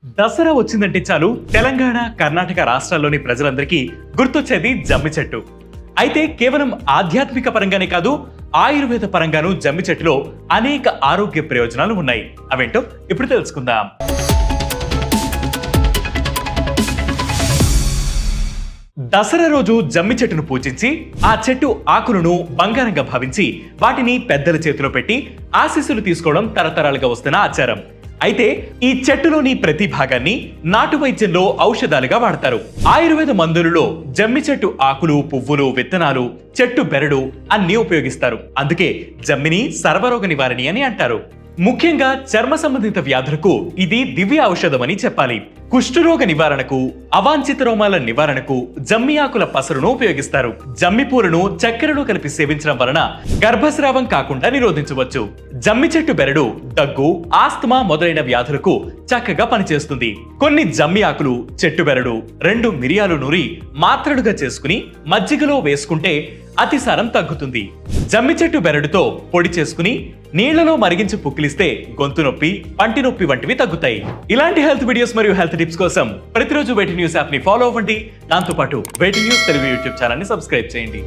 దసరా వచ్చిందంటే చాలు తెలంగాణ, కర్ణాటక రాష్ట్రాల్లోని ప్రజలందరికీ గుర్తొచ్చేది జమ్మి చెట్టు. అయితే కేవలం ఆధ్యాత్మిక పరంగానే కాదు, ఆయుర్వేద పరంగానూ జమ్మి చెట్టులో అనేక ఆరోగ్య ప్రయోజనాలు ఉన్నాయి. అవేంటో ఇప్పుడు తెలుసుకుందాం. దసరా రోజు జమ్మి చెట్టును పూజించి ఆ చెట్టు ఆకులను బంగారంగా భావించి వాటిని పెద్దల చేతిలో పెట్టి ఆశీస్సులు తీసుకోవడం తరతరాలుగా వస్తున్న ఆచారం. అయితే ఈ చెట్టులోని ప్రతి భాగాన్ని నాటు వైద్యంలో ఔషధాలుగా వాడతారు. ఆయుర్వేద మందులలో జమ్మి చెట్టు ఆకులు, పువ్వులు, విత్తనాలు, చెట్టు బెరడు అన్ని ఉపయోగిస్తారు. అందుకే జమ్మిని సర్వరోగ నివారణి అని అంటారు. ముఖ్యంగా చర్మ సంబంధిత వ్యాధులకు ఇది దివ్య ఔషధమని చెప్పాలి. కుష్ఠరోగ నివారణకు, అవాంఛిత రోమాల నివారణకు జమ్మి ఆకుల పసరును ఉపయోగిస్తారు. జమ్మి పూలను చక్కెరలో కలిపి సేవించడం వలన గర్భస్రావం కాకుండా నిరోధించవచ్చు. జమ్మి చెట్టు బెరడు దగ్గు, ఆస్తమా మొదలైన వ్యాధులకు చక్కగా పనిచేస్తుంది. కొన్ని జమ్మి ఆకులు, చెట్టు బెరడు, 2 మిరియాలు నూరి మాత్రలుగా చేసుకుని మజ్జిగలో వేసుకుంటే అతిసారం తగ్గుతుంది. జమ్మి చెట్టు బెరడుతో పొడి చేసుకుని నీళ్లలో మరిగించి పుక్కిలిస్తే గొంతు నొప్పి, పంటి నొప్పి వంటివి తగ్గుతాయి. ఇలాంటి హెల్త్ వీడియోస్ మరియు హెల్త్ టిప్స్ కోసం ప్రతిరోజు వేటి న్యూస్ యాప్ ని ఫాలో అవ్వండి. దాంతోపాటు వేటి న్యూస్ తెలుగు యూట్యూబ్ ఛానల్ ని సబ్స్క్రైబ్ చేయండి.